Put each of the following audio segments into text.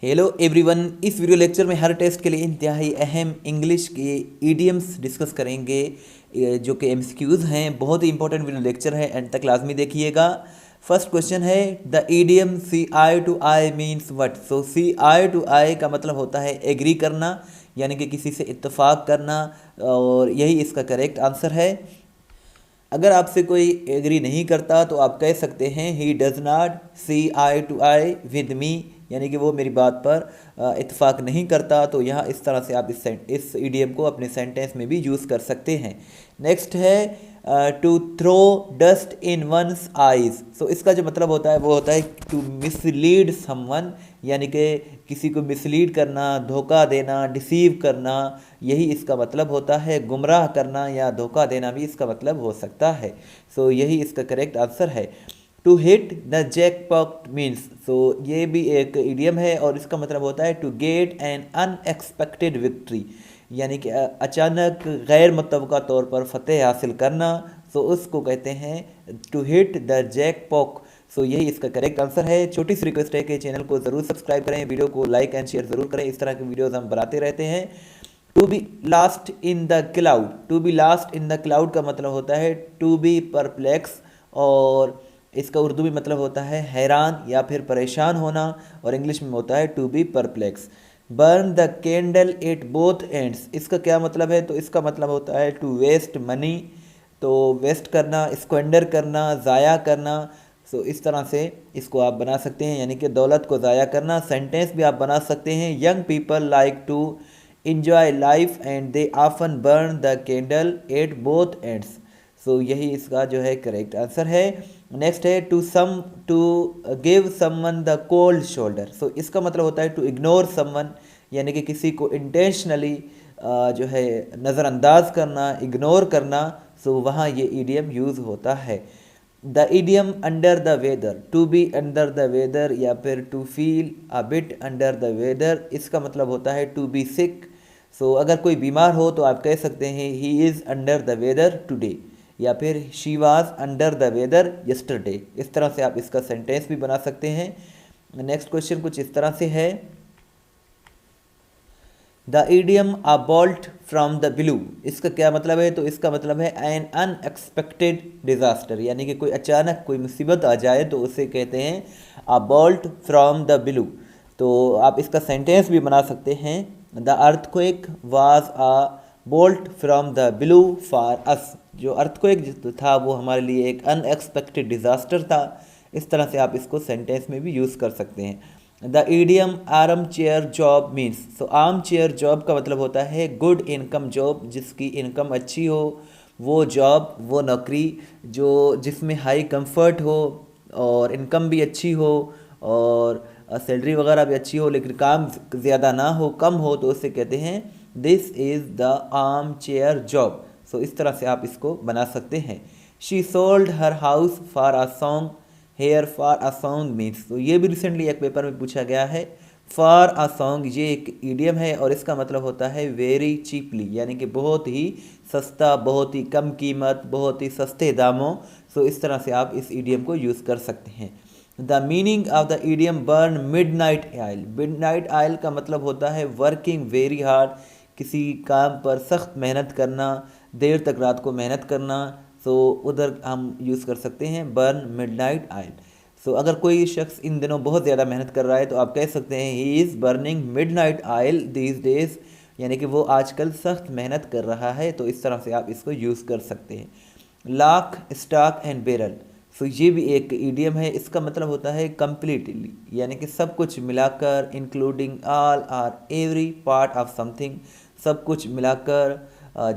Hello everyone, इस video lecture में हर test के लिए इंतहाई अहम इंग्लिश के ईडियम्स डिस्कस करेंगे जो कि एमसीक्यूज़ हैं। बहुत ही इंपॉर्टेंट वीडियो लेक्चर है, एंड तक लाजमी देखिएगा। फर्स्ट क्वेश्चन है, the idiom see eye to eye means what. So see eye to eye का मतलब होता है एग्री करना, यानी कि किसी से इत्तेफाक करना, और यही इसका करेक्ट आंसर है। अगर आपसे कोई एग्री नहीं करता तो आप कह सकते हैं he does not see eye to eye with me, यानी कि वो मेरी बात पर इत्तेफाक नहीं करता। तो यहाँ इस तरह से आप इस ईडियम को अपने सेंटेंस में भी यूज़ कर सकते हैं। नेक्स्ट है to throw dust in one's eyes. So इसका जो मतलब होता है वो होता है टू मिसलीड समवन, यानी कि किसी को मिसलीड करना, धोखा देना, डिसीव करना, यही इसका मतलब होता है। गुमराह करना या धोखा देना भी इसका मतलब हो सकता है। सो यही इसका करेक्ट आंसर है। To hit the jackpot means, so ये भी एक इडियम है और इसका मतलब होता है to get an unexpected victory, यानी कि अचानक गैर मुतवक्का तौर पर फतेह हासिल करना। सो उसको कहते हैं टू हिट द जैकपॉट। सो यही इसका करेक्ट आंसर है। छोटी सी रिक्वेस्ट है कि चैनल को ज़रूर सब्सक्राइब करें, वीडियो को लाइक एंड शेयर ज़रूर करें। इस तरह की वीडियोज़ हम बनाते रहते हैं। To be lost in the cloud. To be lost in the cloud का मतलब होता है टू बी परप्लेक्स, और इसका उर्दू में मतलब होता है हैरान या फिर परेशान होना, और इंग्लिश में होता है to be perplex. Burn the candle at both ends, इसका क्या मतलब है? तो इसका मतलब होता है टू वेस्ट मनी, तो वेस्ट करना, स्क्वेंडर करना, ज़ाया करना। सो इस तरह से इसको आप बना सकते हैं, यानी कि दौलत को ज़ाया करना। सेंटेंस भी आप बना सकते हैं, young people like to enjoy life and they often burn the candle at both ends। So यही इसका जो है करेक्ट आंसर है। नेक्स्ट है to give someone the cold shoulder. So इसका मतलब होता है टू इग्नोर समवन, यानी कि किसी को इंटेंशनली जो है नज़रअंदाज करना, इग्नोर करना। सो वहाँ ये ईडियम यूज़ होता है। The idiom under the weather, to be under the weather या फिर to feel a bit under the weather, इसका मतलब होता है टू बी सिक। सो अगर कोई बीमार हो तो आप कह सकते हैं he is under the weather today, या फिर she was under the weather yesterday. इस तरह से आप इसका सेंटेंस भी बना सकते हैं। नेक्स्ट क्वेश्चन कुछ इस तरह से है, the idiom a bolt from the blue, इसका क्या मतलब है? तो इसका मतलब है एन अनएक्सपेक्टेड डिज़ास्टर, यानी कि कोई अचानक कोई मुसीबत आ जाए तो उसे कहते हैं अ बोल्ट फ्रॉम द ब्लू। तो आप इसका सेंटेंस भी बना सकते हैं, the earthquake was a bolt from the blue for us. जो अर्थक्वेक था वो हमारे लिए एक अनएक्सपेक्टेड डिज़ास्टर था। इस तरह से आप इसको सेंटेंस में भी यूज़ कर सकते हैं। The idiom arm chair job means, so arm chair job का मतलब होता है गुड इनकम जॉब, जिसकी इनकम अच्छी हो, वो जॉब, वो नौकरी जो जिसमें हाई कंफर्ट हो और इनकम भी अच्छी हो और सैलरी वगैरह भी अच्छी हो, लेकिन काम ज़्यादा ना हो, कम हो, तो उसे कहते हैं this is the armchair job. So इस तरह से आप इसको बना सकते हैं। She sold her house for a song, here for a song means, तो ये भी रिसेंटली एक पेपर में पूछा गया है। फॉर अ सॉन्ग ये एक ईडियम है और इसका मतलब होता है वेरी चीपली, यानी कि बहुत ही सस्ता, बहुत ही कम कीमत, बहुत ही सस्ते दामों। सो इस तरह से आप इस ईडियम को यूज़ कर सकते हैं। The meaning of the idiom burn mid night oil. Mid night oil का मतलब होता है वर्किंग वेरी हार्ड, किसी काम पर सख्त मेहनत करना, देर तक रात को मेहनत करना। सो उधर हम यूज़ कर सकते हैं बर्न मिडनाइट आयल। सो अगर कोई शख्स इन दिनों बहुत ज़्यादा मेहनत कर रहा है तो आप कह सकते हैं he is burning midnight oil these days, यानी कि वो आजकल सख्त मेहनत कर रहा है। तो इस तरह से आप इसको यूज़ कर सकते हैं। लाख स्टॉक एंड बैरल, सो ये भी एक ईडियम है। इसका मतलब होता है कम्प्लीटली, यानी कि सब कुछ मिलाकर, including all or every part of something, सब कुछ मिलाकर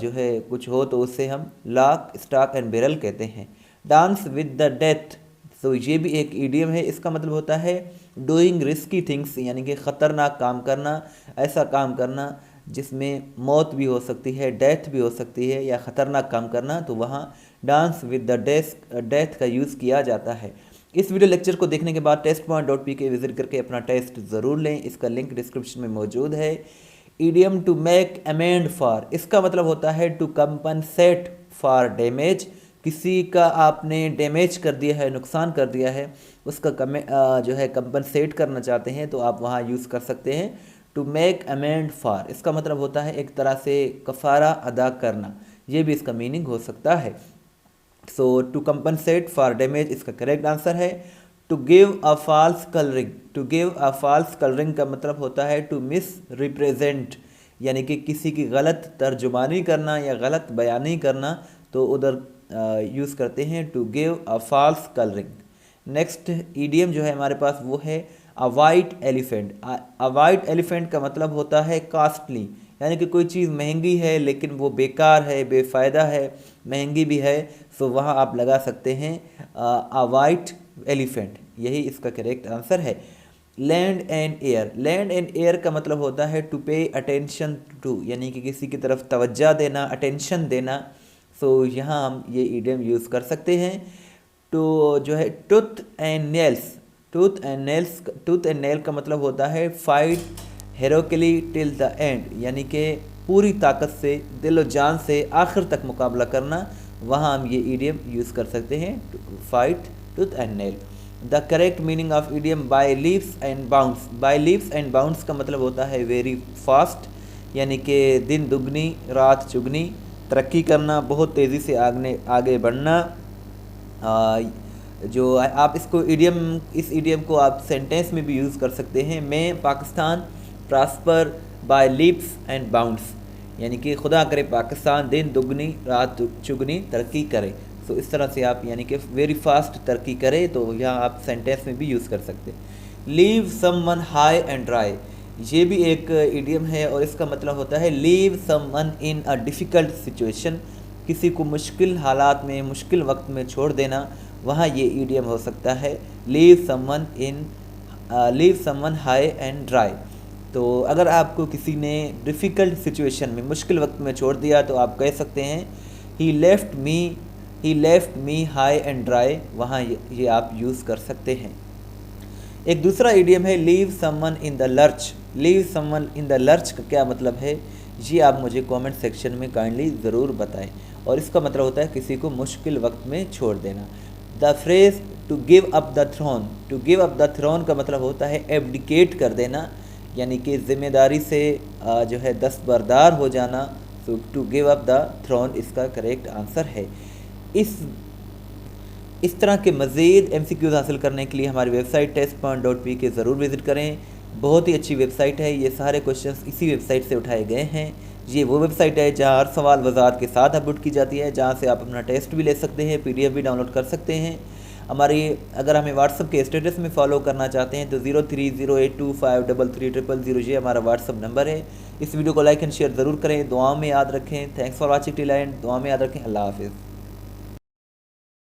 जो है कुछ हो तो उससे हम लॉक स्टॉक एंड बैरल कहते हैं। डांस विद द डेथ, तो ये भी एक ईडियम है। इसका मतलब होता है डूइंग रिस्की थिंग्स, यानी कि ख़तरनाक काम करना, ऐसा काम करना जिसमें मौत भी हो सकती है, डेथ भी हो सकती है, या ख़तरनाक काम करना, तो वहाँ डांस विद द डेथ का यूज़ किया जाता है। इस वीडियो लेक्चर को देखने के बाद testpoint.pk विजिट करके अपना टेस्ट ज़रूर लें, इसका लिंक डिस्क्रिप्शन में मौजूद है। Idiom to make amend for, इसका मतलब होता है टू कंपनसेट फॉर डैमेज, किसी का आपने डैमेज कर दिया है, नुकसान कर दिया है, उसका जो है कंपनसेट करना चाहते हैं तो आप वहाँ यूज़ कर सकते हैं टू मेक अमेंड फॉर। इसका मतलब होता है एक तरह से कफ़ारा अदा करना, ये भी इसका मीनिंग हो सकता है। So to compensate for damage इसका करेक्ट आंसर है। To give a false colouring, to give a false colouring का मतलब होता है टू मिस रिप्रेजेंट, यानी कि किसी की गलत तर्जुमानी करना या गलत बयानी करना, तो उधर यूज़ करते हैं to give a false colouring. Next idiom जो है हमारे पास वो है a white elephant. A white elephant का मतलब होता है कॉस्टली, यानी कि कोई चीज़ महंगी है लेकिन वो बेकार है, बेफ़ायदा है, महंगी भी है, सो वहाँ आप लगा सकते हैं अ वाइट एलिफेंट, यही इसका करेक्ट आंसर है। Land and air, land and air का मतलब होता है टू पे अटेंशन टू, यानी कि किसी की तरफ तवज्जो देना, अटेंशन देना। सो यहाँ हम ये ईडियम यूज़ कर सकते हैं। तो जो है tooth and nails, tooth and nail का मतलब होता है फाइट हेरोकली टिल द एंड, यानी कि पूरी ताकत से, दिल जान से आखिर तक मुकाबला करना, वहाँ हम ये ईडियम यूज़ कर सकते हैं fight tooth and nail. The correct meaning of idiom by leaves and bounce, by leaves and bounce का मतलब होता है वेरी फास्ट, यानी कि दिन दुगनी रात चुगनी, तरक्की करना, बहुत तेज़ी से आगे बढ़ना। जो आप इसको ईडियम, इस ईडियम को आप सेंटेंस में भी यूज़ कर सकते हैं। May Pakistan prosper by leaps and bounds, यानी कि खुदा करे पाकिस्तान दिन दुगनी रात चुगनी तरक्की करे। सो इस तरह से आप यानी कि वेरी फास्ट तरक्की करे, तो यहाँ आप सेंटेंस में भी यूज़ कर सकते हैं। Leave someone high and dry, ये भी एक ईडियम है और इसका मतलब होता है leave someone in a difficult situation, किसी को मुश्किल हालात में, मुश्किल वक्त में छोड़ देना, वहाँ ये ईडियम हो सकता है leave someone high and dry. तो अगर आपको किसी ने डिफ़िकल्ट सिचुएशन में, मुश्किल वक्त में छोड़ दिया, तो आप कह सकते हैं he left me high and dry, वहाँ ये आप यूज़ कर सकते हैं। एक दूसरा ईडियम है leave someone in the lurch. Leave someone in the lurch का क्या मतलब है, ये आप मुझे कमेंट सेक्शन में काइंडली ज़रूर बताएं। और इसका मतलब होता है किसी को मुश्किल वक्त में छोड़ देना। The phrase to give up the throne, to give up the throne का मतलब होता है एब्डिकेट कर देना, यानी कि ज़िम्मेदारी से जो है दस्तबरदार हो जाना। So to give up the throne इसका करेक्ट आंसर है। इस तरह के मज़ीद MCQs हासिल करने के लिए हमारी वेबसाइट testpoint.p ज़रूर विज़िट करें। बहुत ही अच्छी वेबसाइट है, ये सारे क्वेश्चंस इसी वेबसाइट से उठाए गए हैं। ये वो वेबसाइट है जहाँ हर सवाल वज़ाहत के साथ अपलोड की जाती है, जहाँ से आप अपना टेस्ट भी ले सकते हैं, PDF भी डाउनलोड कर सकते हैं। अगर हमें व्हाट्सअप के स्टेटस में फॉलो करना चाहते हैं तो 0308253300 ये हमारा व्हाट्सअप नंबर है। इस वीडियो को लाइक एंड शेयर ज़रूर करें, दुआ में याद रखें। Thanks for watching till and, दुआ में याद रखें। अल्लाह हाफिज़।